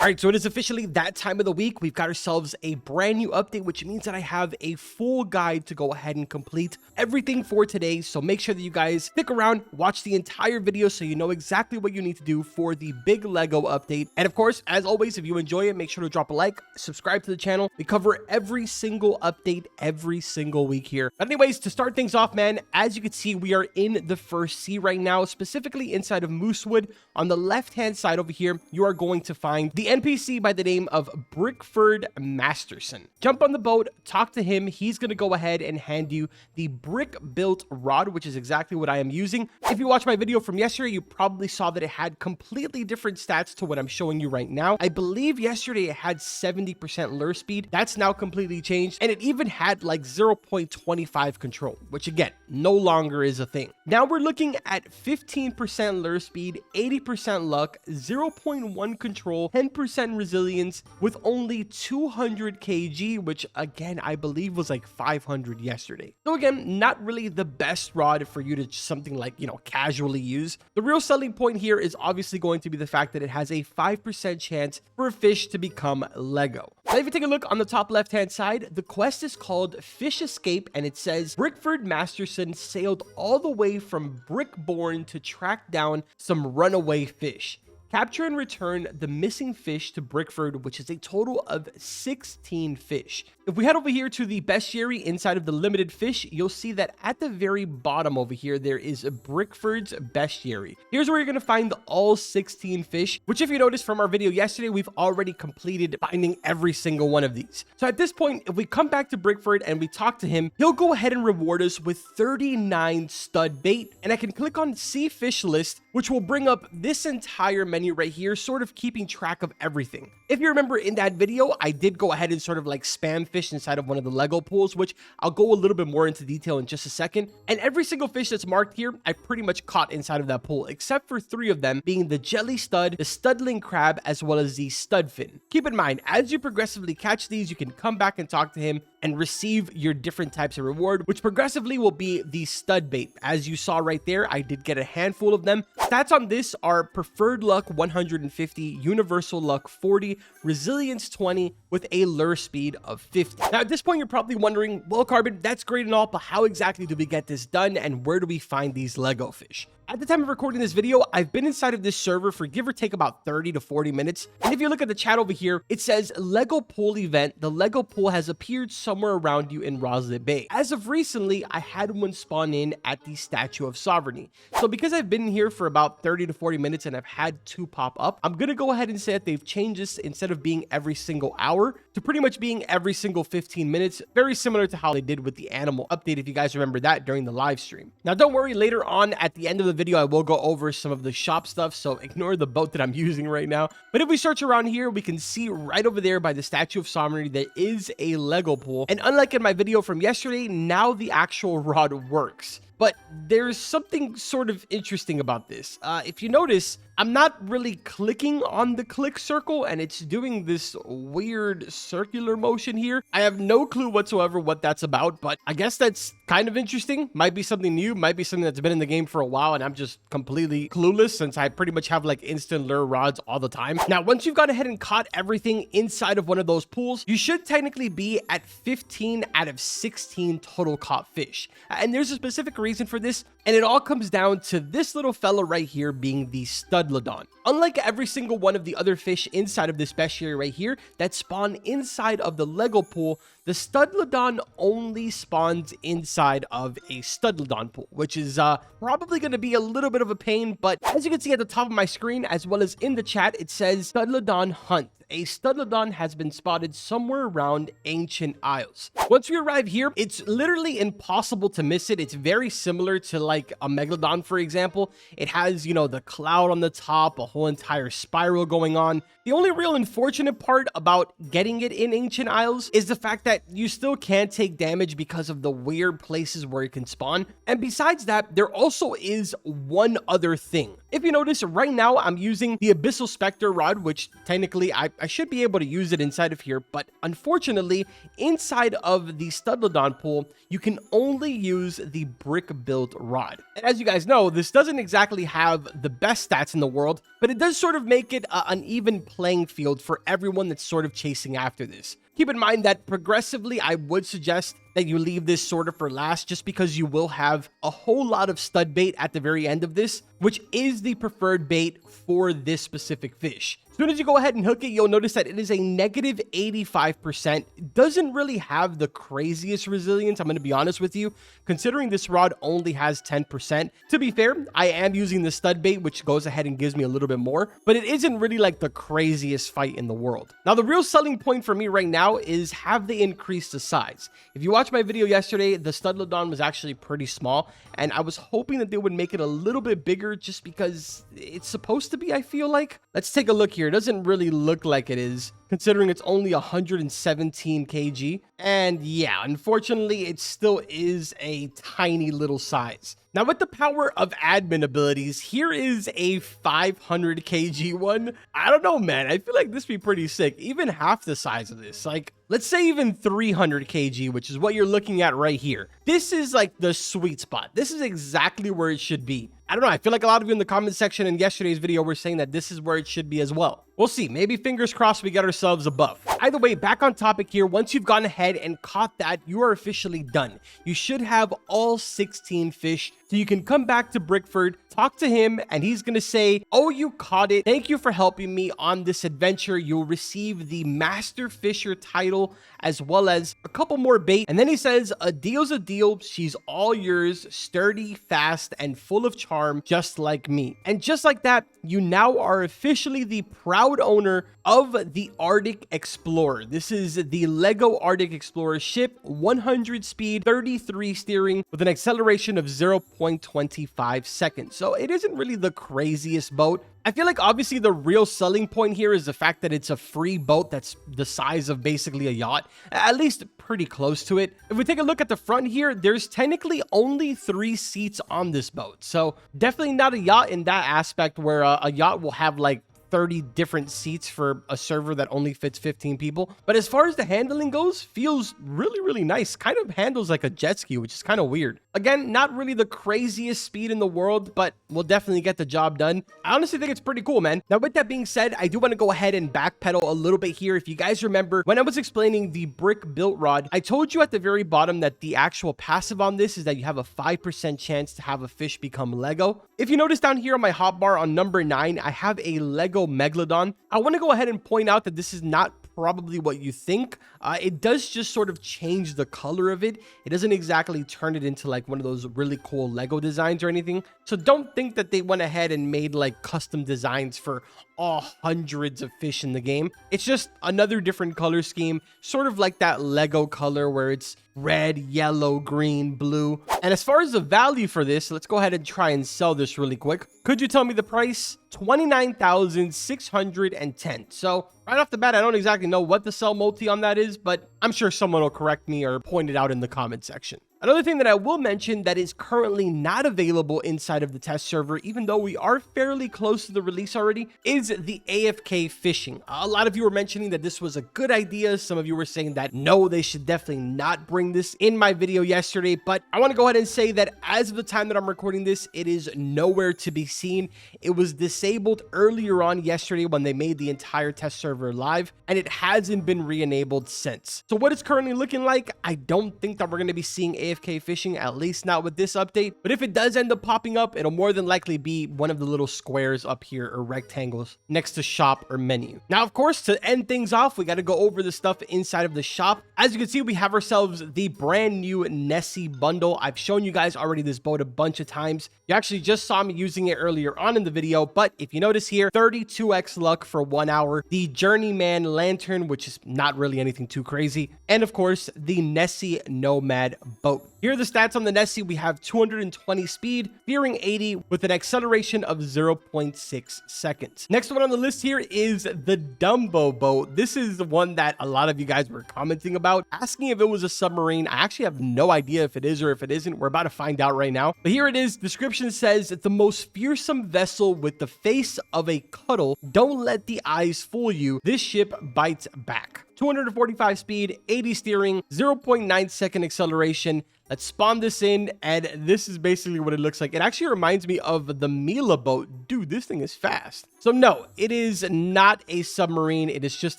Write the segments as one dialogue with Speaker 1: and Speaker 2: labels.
Speaker 1: All right, so it is officially that time of the week. We've got ourselves a brand new update, which means that I have a full guide to go ahead and complete everything for today. So make sure that you guys stick around, watch the entire video so you know exactly what you need to do for the big Lego update. And of course, as always, if you enjoy it, make sure to drop a like, subscribe to the channel. We cover every single update every single week here. But anyways, to start things off, man, as you can see, we are in the first sea right now, specifically inside of Moosewood. On the left-hand side over here, you are going to find the NPC by the name of Brickford Masterson. Jump on the boat, talk to him. He's going to go ahead and hand you the brick-built rod, which is exactly what I am using. If you watched my video from yesterday, you probably saw that it had completely different stats to what I'm showing you right now. I believe yesterday it had 70% lure speed. That's now completely changed. And it even had like 0.25 control, which again, no longer is a thing. Now we're looking at 15% lure speed, 80% luck, 0.1 control, 10% resilience with only 200 kg, which again, I believe was like 500 yesterday. So again, not really the best rod for you to something like, casually use. The real selling point here is obviously going to be the fact that it has a 5% chance for a fish to become Lego. Now, if you take a look on the top left-hand side, the quest is called Fish Escape, and it says Brickford Masterson sailed all the way from Brickborn to track down some runaway fish. Capture and return the missing fish to Brickford, which is a total of 16 fish. If we head over here to the bestiary inside of the limited fish, you'll see that at the very bottom over here, there is Brickford's bestiary. Here's where you're going to find all 16 fish, which if you noticed from our video yesterday, we've already completed finding every single one of these. So at this point, if we come back to Brickford and we talk to him, he'll go ahead and reward us with 39 stud bait. And I can click on See Fish List, which will bring up this entire menu right here, sort of keeping track of everything. If you remember in that video, I did go ahead and sort of like spam fish inside of one of the Lego pools, which I'll go a little bit more into detail in just a second. And every single fish that's marked here, I pretty much caught inside of that pool, except for 3 of them being the jelly stud, the studling crab, as well as the studfin. Keep in mind, as you progressively catch these, you can come back and talk to him and receive your different types of reward, which progressively will be the stud bait. As you saw right there, I did get a handful of them. Stats on this are preferred luck 150, universal luck 40, resilience 20, with a lure speed of 50. Now, at this point, you're probably wondering, well, Carbon, that's great and all, but how exactly do we get this done, and where do we find these Lego fish? At the time of recording this video, I've been inside of this server for give or take about 30 to 40 minutes. And if you look at the chat over here, it says Lego pool event. The Lego pool has appeared somewhere around you in Roslet Bay. As of recently, I had one spawn in at the Statue of Sovereignty. So because I've been here for about 30 to 40 minutes and I've had 2 pop up, I'm going to go ahead and say that they've changed this instead of being every single hour to pretty much being every single 15 minutes. Very similar to how they did with the animal update, if you guys remember that during the live stream. Now, don't worry, later on at the end of the video, I will go over some of the shop stuff, so ignore the boat that I'm using right now. But if we search around here, we can see right over there by the Statue of Sovereignty, there is a Lego pool. And unlike in my video from yesterday, now the actual rod works. But there's something sort of interesting about this. If you notice, I'm not really clicking on the click circle, and it's doing this weird circular motion here. I have no clue whatsoever what that's about, but I guess that's kind of interesting. Might be something new, might be something that's been in the game for a while, and I'm just completely clueless since I pretty much have like instant lure rods all the time. Now, once you've gone ahead and caught everything inside of one of those pools, you should technically be at 15 out of 16 total caught fish. And there's a specific reason for this, and it all comes down to this little fella right here being the Studlodon. Unlike every single one of the other fish inside of this bestiary right here that spawn inside of the Lego pool, the Studlodon only spawns inside of a Studlodon pool, which is probably going to be a little bit of a pain, but as you can see at the top of my screen, as well as in the chat, it says Studlodon Hunt. A Studlodon has been spotted somewhere around Ancient Isles. Once we arrive here, it's literally impossible to miss it. It's very similar to like a Megalodon, for example. It has, the cloud on the top, a whole entire spiral going on. The only real unfortunate part about getting it in Ancient Isles is the fact that you still can't take damage because of the weird places where it can spawn. And besides that, there also is one other thing. If you notice right now, I'm using the Abyssal Spectre rod, which technically I should be able to use it inside of here, but unfortunately, inside of the Studon pool, you can only use the brick-built rod. And as you guys know, this doesn't exactly have the best stats in the world, but it does sort of make it an even playing field for everyone that's sort of chasing after this. Keep in mind that progressively, I would suggest that you leave this sort of for last, just because you will have a whole lot of stud bait at the very end of this, which is the preferred bait for this specific fish. As soon as you go ahead and hook it, you'll notice that it is a negative 85%. It doesn't really have the craziest resilience, I'm going to be honest with you, considering this rod only has 10%. To be fair, I am using the stud bait, which goes ahead and gives me a little bit more, but it isn't really like the craziest fight in the world. Now, the real selling point for me right now is, have they increased the size? If you watched my video yesterday, the Studon was actually pretty small, and I was hoping that they would make it a little bit bigger just because it's supposed to be, I feel like. Let's take a look here. It doesn't really look like it is, considering it's only 117 kg. And yeah, unfortunately, it still is a tiny little size. Now, with the power of admin abilities, here is a 500 kg one. I don't know, man. I feel like this would be pretty sick. Even half the size of this. Like, let's say even 300 kg, which is what you're looking at right here. This is like the sweet spot. This is exactly where it should be. I don't know. I feel like a lot of you in the comment section in yesterday's video were saying that this is where it should be as well. We'll see. Maybe fingers crossed we get ourselves a buff. Either way, back on topic here. Once you've gone ahead and caught that, you are officially done. You should have all 16 fish. So you can come back to Brickford, talk to him, and he's going to say, oh, you caught it. Thank you for helping me on this adventure. You'll receive the Master Fisher title as well as a couple more bait. And then he says, a deal's a deal. She's all yours, sturdy, fast, and full of charm, just like me. And just like that, you now are officially the proud owner of the Arctic Explorer. This is the Lego Arctic Explorer ship, 100 speed, 33 steering with an acceleration of 0.25 seconds. So it isn't really the craziest boat. I feel like obviously the real selling point here is the fact that it's a free boat that's the size of basically a yacht, at least pretty close to it. If we take a look at the front here, there's technically only 3 seats on this boat. So definitely not a yacht in that aspect where a yacht will have like 30 different seats for a server that only fits 15 people. But as far as the handling goes, feels really, really nice. Kind of handles like a jet ski, which is kind of weird. Again, not really the craziest speed in the world, but we'll definitely get the job done. I honestly think it's pretty cool, man. Now, with that being said, I do want to go ahead and backpedal a little bit here. If you guys remember, when I was explaining the brick built rod, I told you at the very bottom that the actual passive on this is that you have a 5% chance to have a fish become Lego. If you notice down here on my hotbar on number 9, I have a Lego Megalodon. I want to go ahead and point out that this is not probably what you think. It does just sort of change the color of it. It doesn't exactly turn it into like one of those really cool Lego designs or anything. So don't think that they went ahead and made like custom designs for all hundreds of fish in the game. It's just another different color scheme, sort of like that Lego color where it's red, yellow, green, blue. And as far as the value for this, let's go ahead and try and sell this really quick. Could you tell me the price? 29,610. So right off the bat, I don't exactly know what the sell multi on that is, but I'm sure someone will correct me or point it out in the comment section. Another thing that I will mention that is currently not available inside of the test server, even though we are fairly close to the release already, is the AFK Fishing. A lot of you were mentioning that this was a good idea. Some of you were saying that no, they should definitely not bring this in my video yesterday, but I want to go ahead and say that as of the time that I'm recording this, it is nowhere to be seen. It was disabled earlier on yesterday when they made the entire test server live, and it hasn't been re-enabled since. So what it's currently looking like, I don't think that we're going to be seeing AFK Fishing, at least not with this update. But if it does end up popping up, it'll more than likely be one of the little squares up here or rectangles next to shop or menu. Now, of course, to end things off, we got to go over the stuff inside of the shop. As you can see, we have ourselves the brand new Nessie bundle. I've shown you guys already this boat a bunch of times. You actually just saw me using it earlier on in the video, but if you notice here, 32x luck for 1 hour, the Journeyman lantern, which is not really anything too crazy, and of course, the Nessie Nomad boat. boat. Here are the stats on the Nessie. We have 220 speed, steering 80 with an acceleration of 0.6 seconds. Next one on the list here is the Dumbo Boat. This is the one that a lot of you guys were commenting about, asking if it was a submarine. I actually have no idea if it is or if it isn't. We're about to find out right now. But here it is. Description says it's the most fearsome vessel with the face of a cuddle. Don't let the eyes fool you. This ship bites back. 245 speed, 80 steering, 0.9 second acceleration. Let's spawn this in, and this is basically what it looks like. It actually reminds me of the Mila boat. Dude, this thing is fast. So no, it is not a submarine. It is just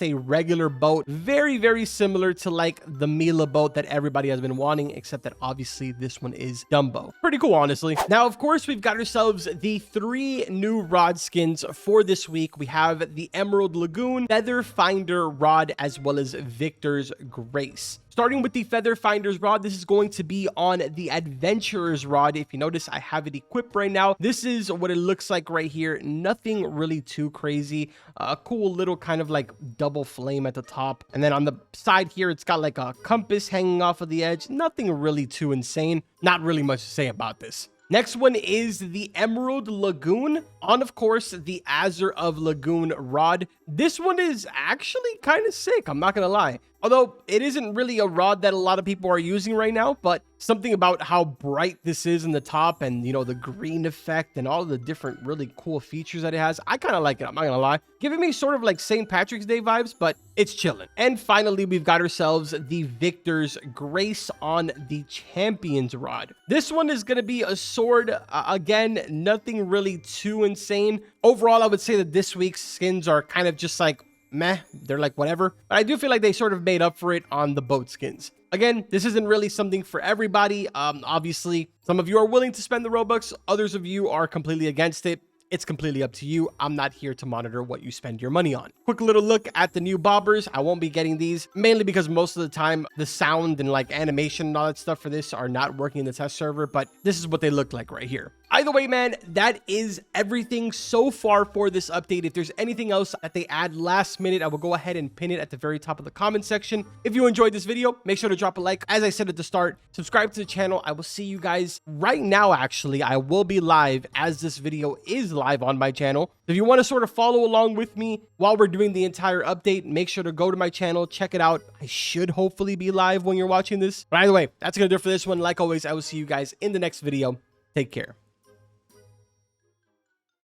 Speaker 1: a regular boat. Very, very similar to like the Mila boat that everybody has been wanting, except that obviously this one is Dumbo. Pretty cool, honestly. Now, of course, we've got ourselves the 3 new rod skins for this week. We have the Emerald Lagoon, Feather Finder rod, as well as Victor's Grace. Starting with the Feather Finder's rod, this is going to be on the Adventurer's rod. If you notice, I have it equipped right now. This is what it looks like right here. Nothing really too crazy. A cool little kind of like double flame at the top. And then on the side here, it's got like a compass hanging off of the edge. Nothing really too insane. Not really much to say about this. Next one is the Emerald Lagoon on, of course, the Azure of Lagoon rod. This one is actually kind of sick, I'm not gonna lie. Although it isn't really a rod that a lot of people are using right now, but something about how bright this is in the top and, you know, the green effect and all the different really cool features that it has. I kind of like it, I'm not gonna lie. Giving me sort of like St. Patrick's Day vibes, but it's chilling. And finally, we've got ourselves the Victor's Grace on the Champion's rod. This one is gonna be a sword. Again, nothing really too insane. Overall, I would say that this week's skins are kind of just like meh, they're like whatever, but I do feel like they sort of made up for it on the boat skins. Again, this isn't really something for everybody. Obviously, some of you are willing to spend the Robux, others of you are completely against it. It's completely up to you. I'm not here to monitor what you spend your money on. Quick little look at the new bobbers. I won't be getting these, mainly because most of the time the sound and like animation and all that stuff for this are not working in the test server, but this is what they look like right here. Either way, man, that is everything so far for this update. If there's anything else that they add last minute, I will go ahead and pin it at the very top of the comment section. If you enjoyed this video, make sure to drop a like. As I said at the start, subscribe to the channel. I will see you guys right now. Actually, I will be live as this video is live on my channel. If you want to sort of follow along with me while we're doing the entire update, make sure to go to my channel, check it out. I should hopefully be live when you're watching this. But either way, that's going to do it for this one. Like always, I will see you guys in the next video. Take care.